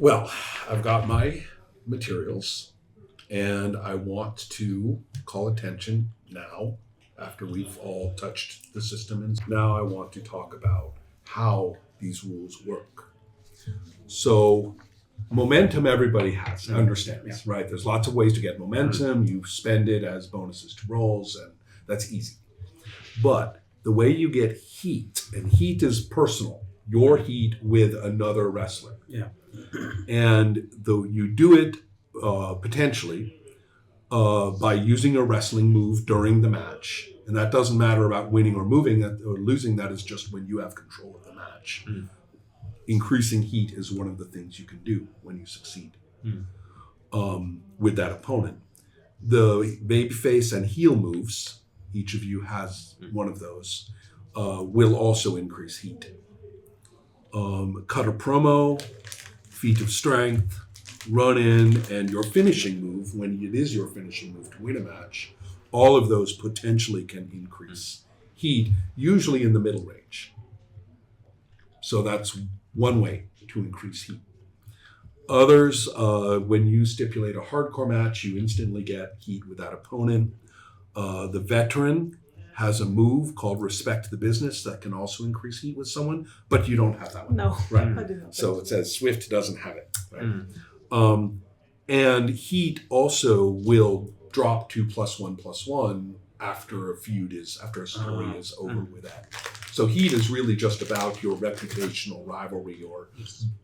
Well, I've got my materials, and I want to call attention now, after we've all touched the system, and now I want to talk about how these rules work. So, momentum everybody has, understands, right? There's lots of ways to get momentum. You spend it as bonuses to rolls, and that's easy. But the way you get heat, and heat is personal, your heat with another wrestler. Yeah. And though you do it potentially by using a wrestling move during the match, and that doesn't matter about winning or moving or losing. That is just when you have control of the match. Increasing heat is one of the things you can do when you succeed with that opponent. The babyface and heel moves, each of you has one of those, will also increase heat. Cutter promo, feat of strength, run in, and your finishing move, when it is your finishing move to win a match, all of those potentially can increase heat, usually in the middle range. So that's one way to increase heat. Others, when you stipulate a hardcore match, you instantly get heat with that opponent. The veteran has a move called Respect the Business that can also increase heat with someone, but you don't have that one. No, Right. I do not. So it says Swift doesn't have it. Right? And heat also will drop to +1/+1 after after a story is over with that. So heat is really just about your reputational rivalry or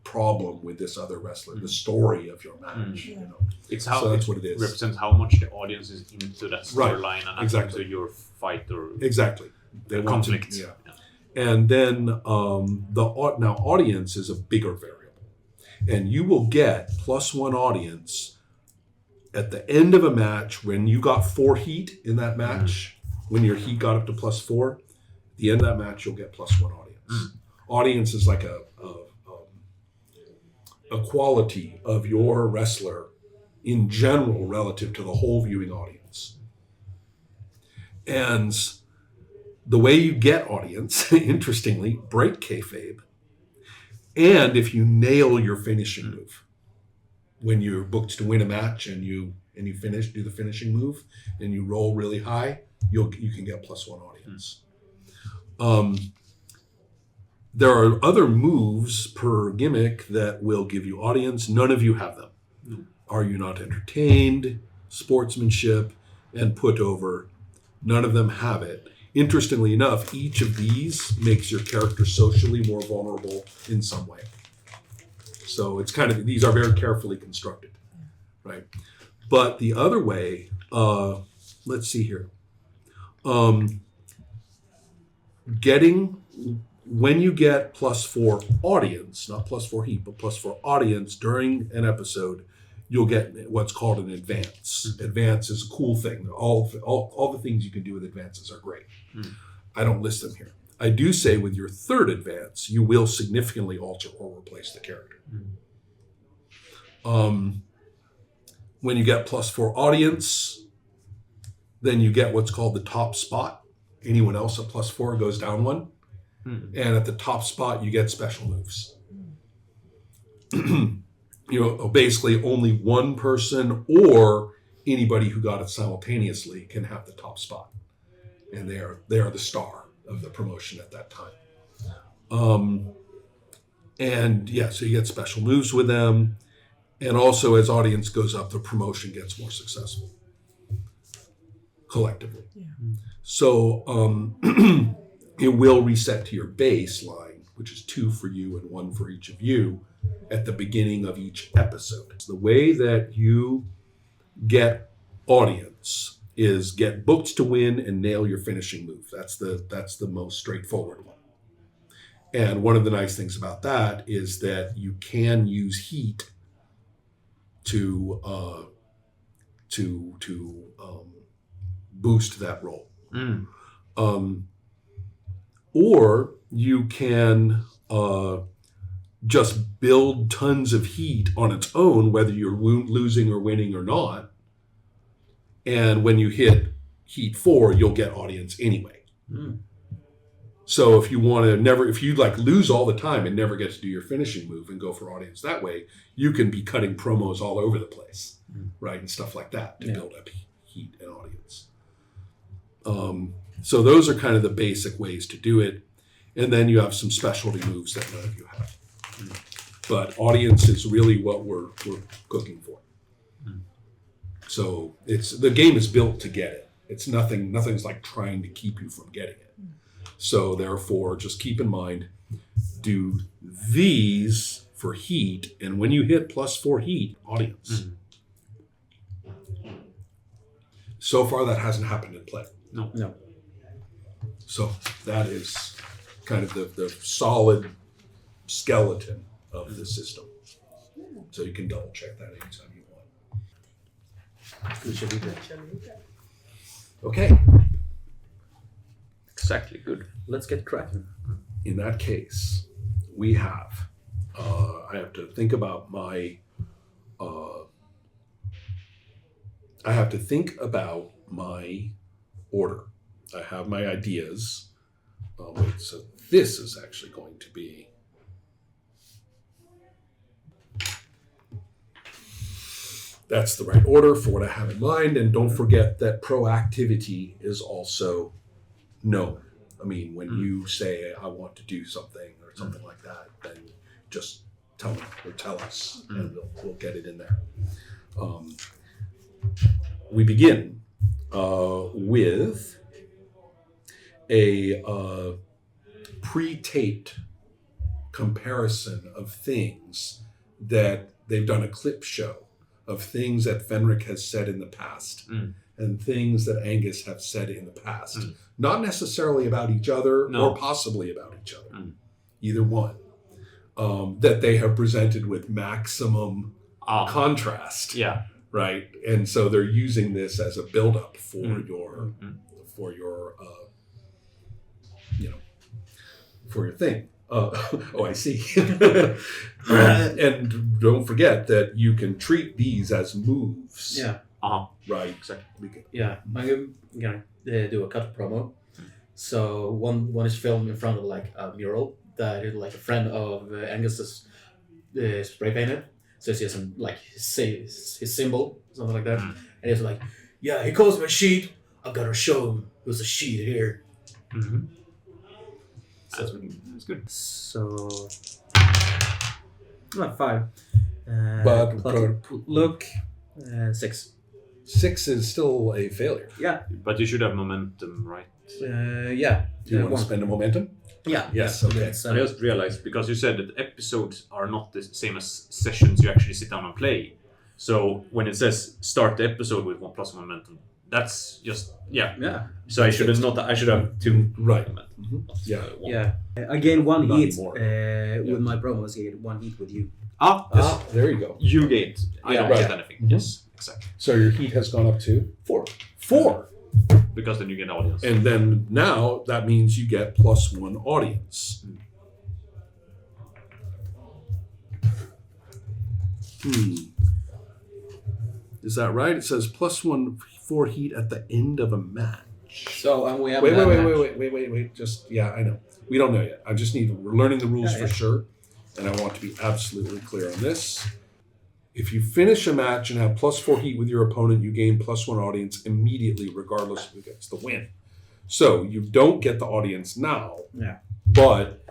problem with this other wrestler, the story of your match. You know? It's how So that's what it is. represents how much the audience is into that Right, storyline and exactly. into your fight or Exactly. They want to- conflict. yeah. And then now audience is a bigger variable. And you will get +1 audience at the end of a match when you got 4 heat in that match, when your heat got up to +4, at the end of that match you'll get +1 audience. Audience is like a quality of your wrestler in general relative to the whole viewing audience. And the way you get audience, interestingly, break kayfabe, and if you nail your finishing move, when you're booked to win a match and you do the finishing move, and you roll really high, you can get +1 audience. There are other moves per gimmick that will give you audience. None of you have them. Are you not entertained? Sportsmanship and put over. None of them have it. Interestingly enough, each of these makes your character socially more vulnerable in some way. So it's kind of, these are very carefully constructed, right? But the other way, let's see here. When you get +4 audience, not +4 heat, but +4 audience during an episode, you'll get what's called an advance. Advance is a cool thing. All the things you can do with advances are great. I don't list them here. I do say with your third advance, you will significantly alter or replace the character. When you get +4 audience, then you get what's called the top spot. Anyone else at +4 goes down 1. And at the top spot, you get special moves. Basically only one person or anybody who got it simultaneously can have the top spot. And they are the star of the promotion at that time. So you get special moves with them. And also as audience goes up, the promotion gets more successful collectively. Yeah. So it will reset to your baseline, which is 2 for you and 1 for each of you at the beginning of each episode. The way that you get audience is get booked to win and nail your finishing move. That's the most straightforward one. And one of the nice things about that is that you can use heat to boost that roll. Or you can just build tons of heat on its own, whether you're losing or winning or not. And when you hit heat 4, you'll get audience anyway. So if you like lose all the time and never get to do your finishing move and go for audience that way, you can be cutting promos all over the place, right, and stuff like that to build up heat and audience. So those are kind of the basic ways to do it, and then you have some specialty moves that none of you have. But audience is really what we're cooking for. So the game is built to get it. It's nothing's like trying to keep you from getting it. So therefore, just keep in mind, do these for heat, and when you hit +4 heat, audience. So far, that hasn't happened in play. No. So that is kind of the solid skeleton of the system. So you can double check that anytime you want. Okay. Exactly. Good. Let's get cracking. In that case, we have, I have to think about my order. I have my ideas. So this is actually going to be that's the right order for what I have in mind. And don't forget that proactivity is also known. I mean, when you say, I want to do something or something like that, then just tell me or tell us and we'll get it in there. We begin with a pre-taped comparison of things that they've done a clip show of things that Fenric has said in the past and things that Angus have said in the past. Not necessarily about each other or possibly about each other. Either one. That they have presented with maximum contrast. Yeah. Right? And so they're using this as a build-up for your for your thing. I see. And don't forget that you can treat these as moves. Yeah. Right. Exactly. Yeah. I'm gonna do a cut promo. So one is filmed in front of like a mural that is like a friend of Angus's spray painted. So it's just like his symbol, something like that. And it's like, yeah, he calls me a sheet. I've got to show him who's a sheet here. That's good. So, not 5. But Look, 6. 6 is still a failure. Yeah. But you should have momentum, right? Yeah. Do you want to spend a momentum? Yeah. Yes, okay. I just realized, because you said that episodes are not the same as sessions you actually sit down and play. So when it says start the episode with 1+ momentum, that's just, Yeah. So I should have 2 Right. momentum. Yeah. One. Yeah. I gained 1 Not heat anymore. with my promos. I gained 1 heat with you. Yes. There you go. You get. I don't right. get anything. Yes, exactly. So your heat has gone up to 4. 4. Because then you get audience. And then now that means you get +1 audience. Is that right? It says +1 for heat at the end of a match. So and we have Wait. Just I know. We don't know yet. We're learning the rules for sure. And I want to be absolutely clear on this. If you finish a match and have +4 heat with your opponent, you gain +1 audience immediately, regardless of who gets the win. So you don't get the audience now. Yeah. But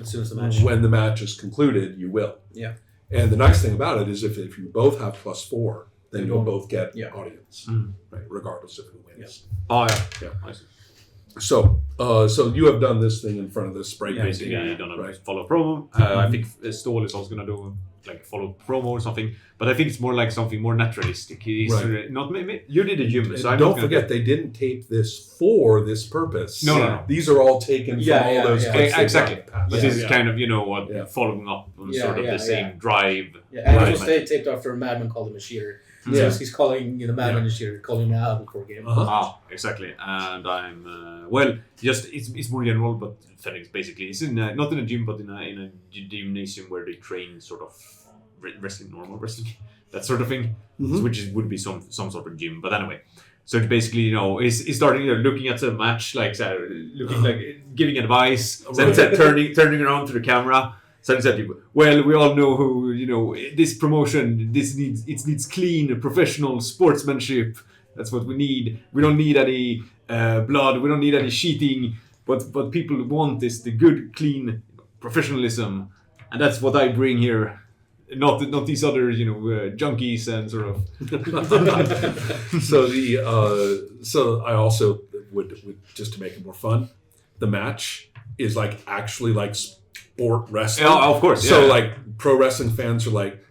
as soon as the match. when the match is concluded, you will. Yeah. And the nice thing about it is if you both have +4, then you'll both get audience, right? Regardless of who wins. Oh yeah. Yeah. I see. So you have done this thing in front of the spray painting. Basically, you don't have right? follow promo. I think Ståhl is also gonna do like follow promo or something, but I think it's more like something more naturalistic. He's Right. not maybe you did a gym, so I'm Don't not gonna forget, they didn't tape this for this purpose. No. These are all taken from all those clips. they've Exactly. done in the past. But this is kind of Yeah. following up on Yeah, sort of yeah, the same yeah. drive. Yeah, and Right. it was taped after a madman called him a cheater. Yeah. So he's calling the madman a cheater, calling him out before game. Exactly. And I'm it's more general, but Felix basically is in not in a gym, but in a gymnasium where they train sort of wrestling, normal wrestling, that sort of thing, would be some sort of gym. But anyway, So it basically, he's starting looking at the match, like looking like giving advice. Then turning around to the camera. So said, well, we all know who, this promotion, it needs clean, professional sportsmanship. That's what we need. We don't need any blood. We don't need any cheating. But what people want is the good, clean professionalism, and that's what I bring here. Not these other, junkies and sort of. So I also would just to make it more fun, the match is like actually like sport wrestling. Yeah, of course. So yeah. like pro wrestling fans are like,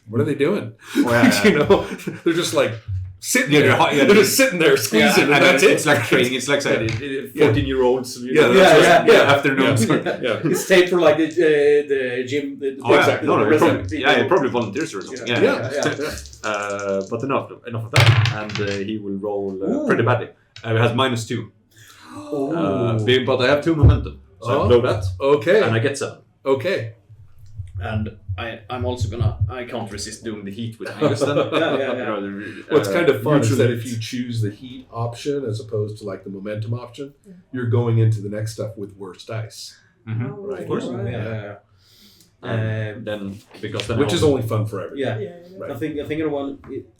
what are they doing? Oh, yeah. They're just like sitting Yeah, there. They're just sitting there squeezing, and that's it. It's like training. It's like 14-year-olds. Afternoons. Yeah. It's taped for like the gym. Exactly. He probably volunteers or something. But enough of that. And he will roll pretty badly. He has -2. But I have 2 momentum. So I blow that. Okay. And I get 7. Okay. And I'm also I can't resist doing the heat with Angus then. What's kind of fun is that if you choose the heat option as opposed to like the momentum option, you're going into the next stuff with worse dice. Mm-hmm. Right. Of course. Yeah. Then because then Which is only fun for everyone. Yeah. Right. I think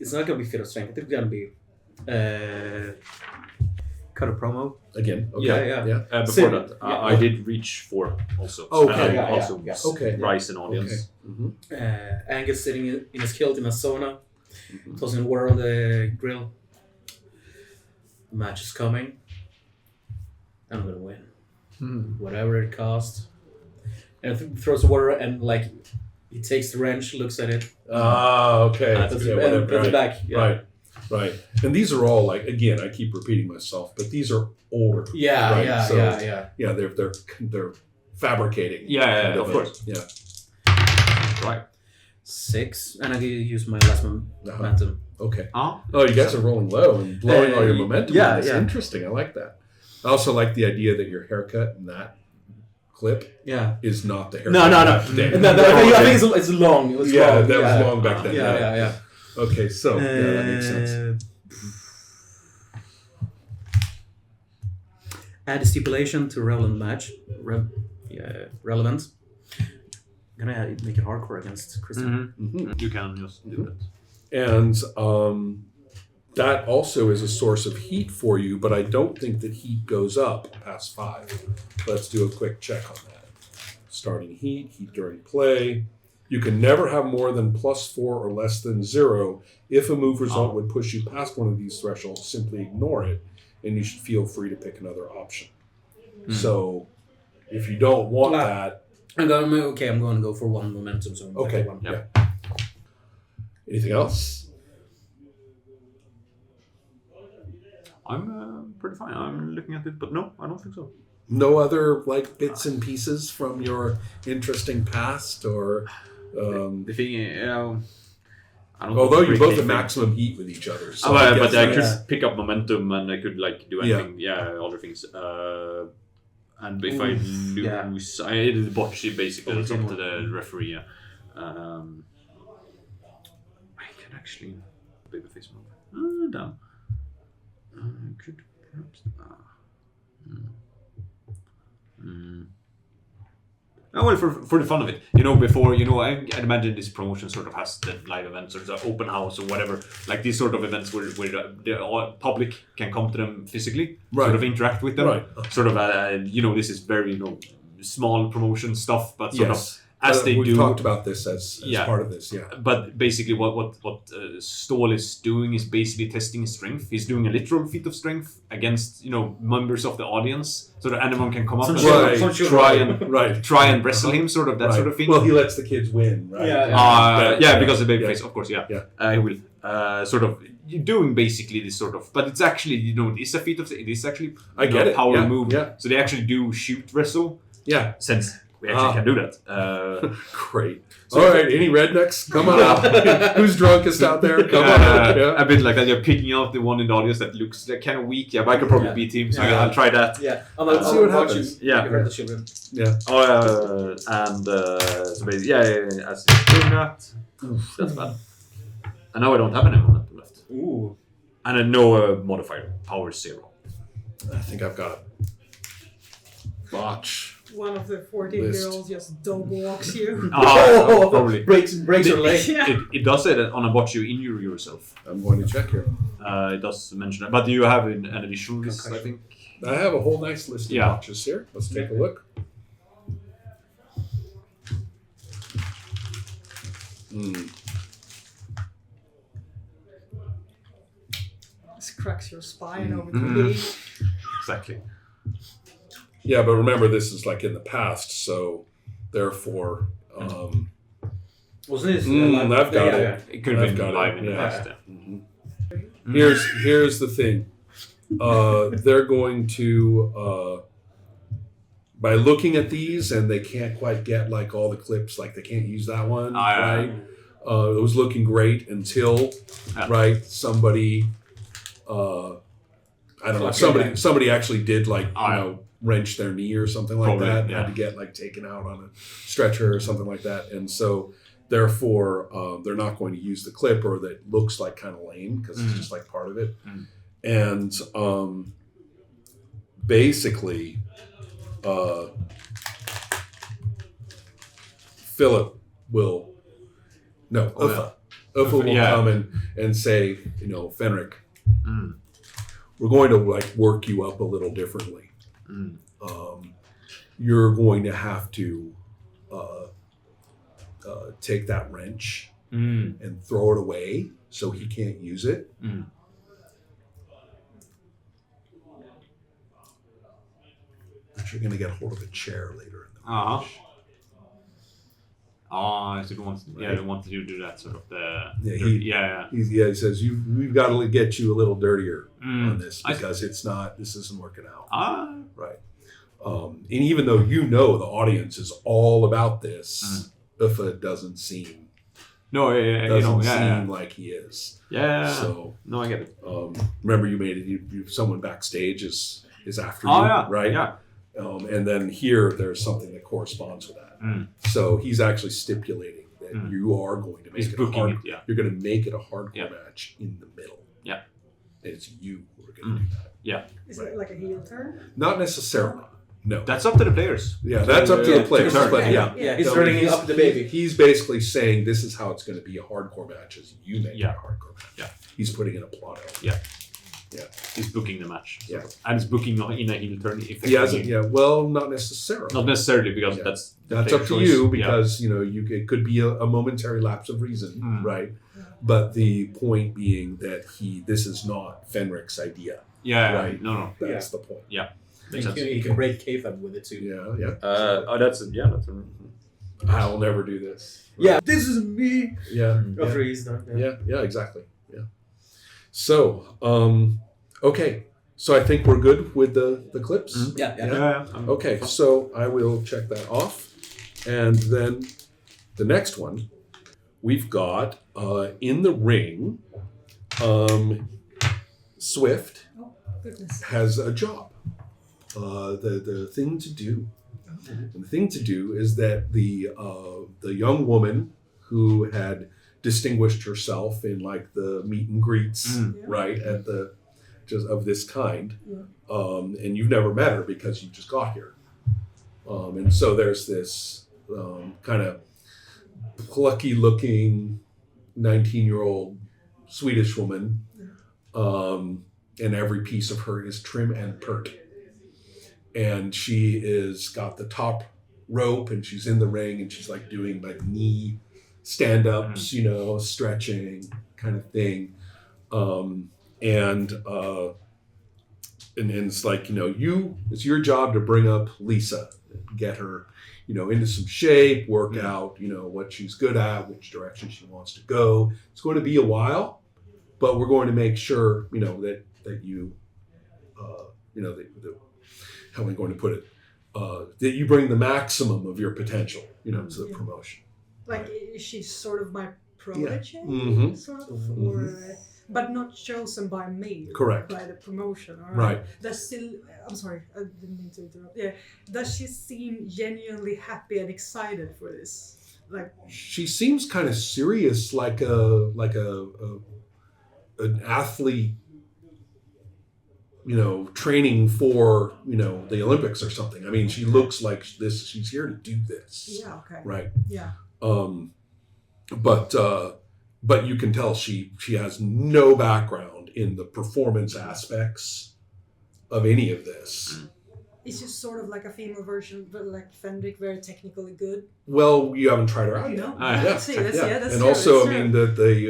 it's not gonna be fit or strength. I think it's gonna be cut a promo. Again. Okay. Yeah. before that, I did reach 4 also. Okay. And I also Okay. rise in audience. Okay. Mm-hmm. Angus sitting in his kilt in a sauna, tossing water on the grill. The match is coming. I'm gonna win. Whatever it costs. And throws the water and like he takes the wrench, looks at it. Okay. Puts it back. Yeah. Right. And these are all like, again, I keep repeating myself, but these are older. Yeah, right? yeah, So, yeah. Yeah, they're fabricating. Yeah, of it. course. Yeah. Right. 6, and I use my last momentum. Okay. Oh, Oh, you guys are rolling low and blowing all your momentum. yeah, That's yeah. interesting. I like that. I also like the idea that your haircut in that clip Yeah. is not the haircut. No. Today. I think it's long. It was Yeah, long. that was long back then. Yeah. Okay, so that makes sense. Add a stipulation to relevant match. Relevant. I'm gonna make it hardcore against Christian. Mm-hmm. You can just do it. And that also is a source of heat for you, but I don't think that heat goes up past 5. Let's do a quick check on that. Starting heat during play. You can never have more than +4 or less than 0. If a move result would push you past one of these thresholds, simply ignore it, and you should feel free to pick another option. So, if you don't want that... I'm going to go for 1 momentum. So Okay, one. yeah. Anything else? I'm pretty fine. I'm looking at it, but no, I don't think so. No other like bits and pieces from your interesting past, or The thing, I don't. although you both have have maximum heat with each other, so but I guess could pick up momentum and I could like do anything. Other things. And if I lose, I did the botchy basically. It's up to the referee. Yeah. I can actually babyface move. Damn. I could perhaps. Oh, well, for the fun of it, before, I imagine this promotion sort of has the live events or the open house or whatever, like these sort of events where the public can come to them physically, sort of interact with them, sort of, this is very, small promotion stuff, but sort of as they we've do. talked about this as part of this, But basically, what Ståhl is doing is basically testing his strength. He's doing a literal feat of strength against members of the audience, so that anyone can come up and try and wrestle him, sort of that sort of thing. Well, he lets the kids win, right? Because of babyface, of course, he will. Sort of doing basically this sort of, but it's actually it's a feat of it is actually I get it. Power move. Yeah. So they actually do shoot wrestle. Yeah. Since we actually can do that. Great. So, all right, any rednecks? Come on out. Who's drunkest out there? Come on out. A bit like that. You're picking out the one in the audience that looks kind of weak. Yeah, but I could probably beat him, so I'll try that. Yeah. Let's see what happens. You hurt the children. Yeah. So basically, as he's doing that, that's bad. And now I don't have any momentum left. Ooh. And a no modifier, power 0. I think I've got a botch. One of the 14 List. girls just dog walks you. Probably. breaks your leg. Yeah. It does say that on a botch you injure yourself. I'm going to check here. It does mention that. But you have an additional list, I think. I have a whole nice list of Yeah. botches here. Let's take a look. This cracks your spine over Mhm. the knee. Exactly. Yeah, but remember, this is like in the past, so therefore, Wasn't this? I've got it. It could have I've been got live it, in the yeah. past. Yeah. Here's the thing. They're going to by looking at these, and they can't quite get like all the clips, like they can't use that one, yeah. right? It was looking great until Yeah. right somebody I don't know, somebody actually did like wrench their knee or something like Probably, that, and yeah. had to get like taken out on a stretcher or something like that, and so therefore they're not going to use the clip, or that looks like kind of lame because it's just like part of it. And basically Philip will Uffa will come and say, Fenric, we're going to like work you up a little differently. You're going to have to take that wrench and throw it away so he can't use it. But you're going to get a hold of a chair later in the match. Oh, so they want to do that sort of Yeah, he says we've got to get you a little dirtier on this because this isn't working out. Right. And even though the audience is all about this, Uffa doesn't seem like he is. Yeah. So no, I get it. remember, you made it. Someone backstage is after you, right? Yeah. And then here, there's something that corresponds with that. So he's actually stipulating that you are going to make it a hard. You're going to make it a hardcore match in the middle. Yeah. And it's you who are going to do that. Yeah. Is it like a heel turn? Not necessarily. No. That's up to the players. Yeah, that's up to the players. turn. But Yeah. He's turning up the baby. He's basically saying this is how it's going to be a hardcore match as you make it a hardcore match. Yeah. He's putting in a plot element. Yeah. Yeah. He's booking the match. Yeah. And he's booking in a heel turn. He hasn't. Yeah. Well, not necessarily. Not necessarily, because that's up to choice. you, because it could be a momentary lapse of reason, right? But the point being that this is not Fenric's idea. Yeah. Right. No. That's the point. Yeah. You can break kayfabe with it too. Yeah. That's I'll never do this. Yeah, this is me. Yeah. After he's done. Yeah. Exactly. Yeah. So, okay. So I think we're good with the clips. Yeah. Okay. So I will check that off, and then the next one we've got in the ring. Swift Goodness. has a job. The thing to do. And the thing to do is that the young woman who had distinguished herself in like the meet and greets, right, at the just of this kind, and you've never met her because you just got here, and so there's this kind of plucky looking 19-year-old Swedish woman, and every piece of her is trim and pert. And she is got the top rope, and she's in the ring, and she's like doing like knee stand-ups, stretching kind of thing. And it's like, it's your job to bring up Lisa, get her, into some shape, work out, what she's good at, which direction she wants to go. It's going to be a while, but we're going to make sure, that you, how am I going to put it? That you bring the maximum of your potential, to the promotion. Like, is she sort of my protege? Mm-hmm. Sort of? Or, but not chosen by me. Correct. By the promotion. All Right. Does still, I'm sorry, I didn't mean to interrupt. Yeah. Does she seem genuinely happy and excited for this? Like, she seems kind of serious, like an athlete training for, the Olympics or something. I mean, she looks like this. She's here to do this. Yeah. Okay. Right. Yeah. But you can tell she has no background in the performance aspects of any of this. It's just sort of like a female version, but like Fendrick, very technically good. Well, you haven't tried her out yet. No. Yeah. Let's see. That's And true, also, that's I mean, true.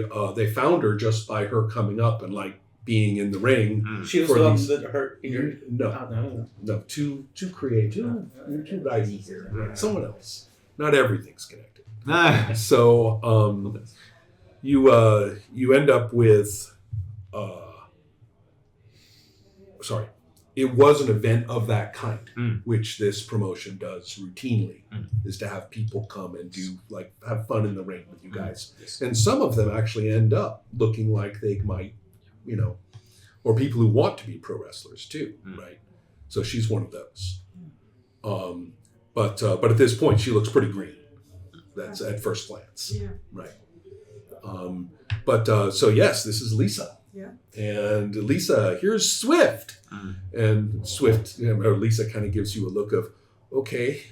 that they found her just by her coming up and like being in the ring. She was For the one these- that hurt injured. No, No. no, too creative, too righty here. Someone else. Not everything's connected. Ah. So you end up with sorry. It was an event of that kind, which this promotion does routinely, is to have people come and do have fun in the ring with you guys. And some of them actually end up looking like they might, or people who want to be pro wrestlers too, right? So she's one of those. But at this point, she looks pretty green. That's at first glance, Yeah. right? So yes, this is Lisa. Yeah. And Lisa, here's Swift. And Swift, or Lisa kind of gives you a look of, okay,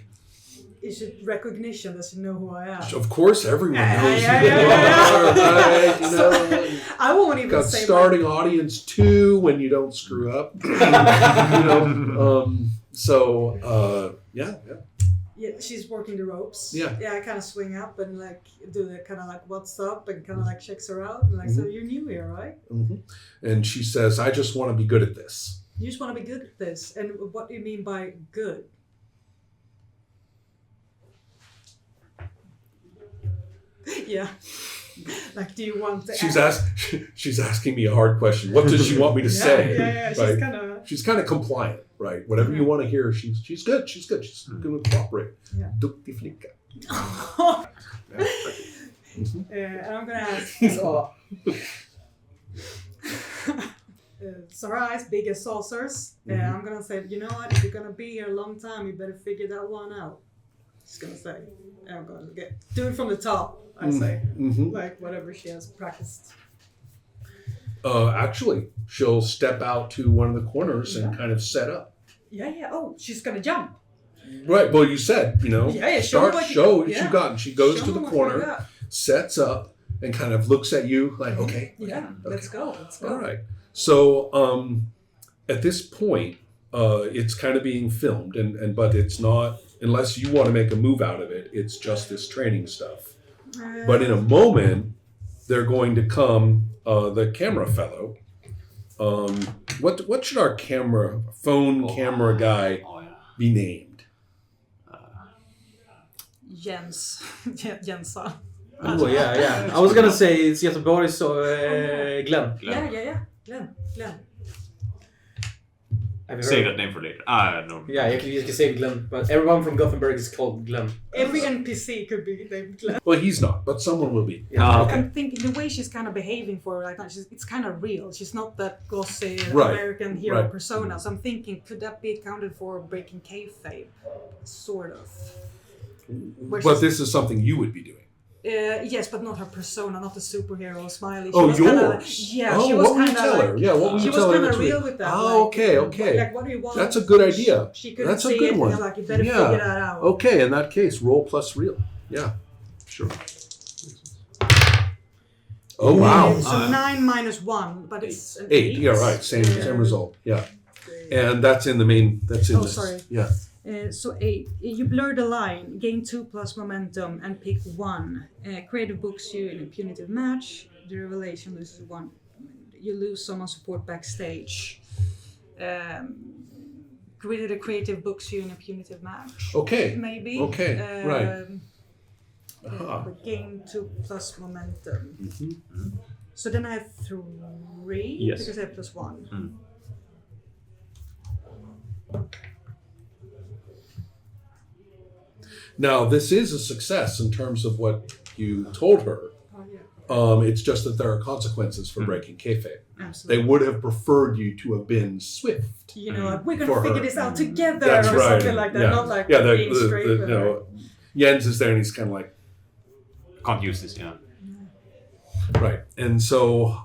Is it recognition? Does she know who I am? of course everyone knows Yeah, who yeah, you yeah, are, right? So, I won't even Got say starting audience 2 when you don't screw up. Yeah. Yeah, she's working the ropes. Yeah. Yeah, I kind of swing up and like do the kind of like what's up and kind of like checks her out and like, so you're new here, right? And she says, I just want to be good at this. You just want to be good at this. And what do you mean by good? Yeah. Like, do you want to? She's asking me a hard question. What does she want me to say? Yeah. She's Right? kind of. She's kind of compliant, right? Whatever you want to hear, she's good. She's good. She's going to cooperate. Yeah. Duktig flicka. And I'm gonna ask. Sarah eyes big as saucers. I'm gonna say, you know what? If you're gonna be here a long time, you better figure that one out. Just gonna say, and I'm gonna do it from the top. I say, like whatever she has practiced. Actually, she'll step out to one of the corners and kind of set up. Yeah. Oh, she's gonna jump. Right. Well, you said, Yeah. start, what show what yeah. you got. And she goes Show to them the what you corner, got. sets up, and kind of looks at you like, okay. Yeah. Let's go. All right. So at this point, it's kind of being filmed, but it's not, unless you want to make a move out of it, it's just this training stuff. But in a moment, they're going to come, the camera fellow. What should our phone camera guy be named? Jens. Jensa. Oh yeah. I was gonna say it's Göteborg, so Glenn. Yeah. Glenn. Have you Save heard? that name for later. No. Yeah, you can say Glenn, but everyone from Gothenburg is called Glenn. Every NPC could be named Glenn. Well, he's not, but someone will be. Yeah. Okay. I'm thinking the way she's kind of behaving for her right now, it's kind of real. She's not that glossy Right. American hero Right. persona. So I'm thinking, could that be accounted for breaking kayfabe? Sort of. But this is something you would be doing. Yes, but not her persona, not the superhero smiley. She Oh, was yours? kinda, yeah, Oh, she was what would you kind tell of her? Yeah, what would she you was tell her? kind of between- real with that. Oh, like, okay. Like, what do you want? That's a good idea. She couldn't That's a say good it, one. and I'm like, you better Yeah. figure that out. Okay, in that case, roll plus real. Yeah, sure. Oh, wow. So 9 minus 1, but it's an 8. Yeah, right. Same result. Yeah. And that's in the main. That's in Oh, this. sorry. Yeah. So 8. You blur the line, gain 2 plus momentum, and pick 1. Creative books you in a punitive match. The revelation loses 1. You lose someone support backstage. Created a creative books you in a punitive match. Okay. Maybe. Okay, right. But gain 2 plus momentum. So then I have 3 Yes. because I have plus 1. Now, this is a success in terms of what you told her. Oh, yeah. It's just that there are consequences for breaking kayfabe. Absolutely. They would have preferred you to have been swift. You know, like, we're For gonna her. figure this out together, That's or right. something like that. Yeah. Not like Yeah, being straight with her. Jens is there and he's kind of like, Can't use this, yeah. right. And so,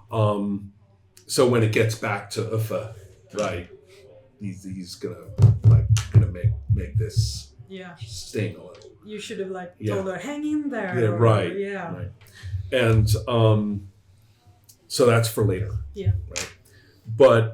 so when it gets back to Uffa, right? He's gonna make this Yeah. sting a little. You should have like Yeah. told her, hang in there. Yeah, or- right. Yeah. Right. And so that's for later. Yeah. Right. But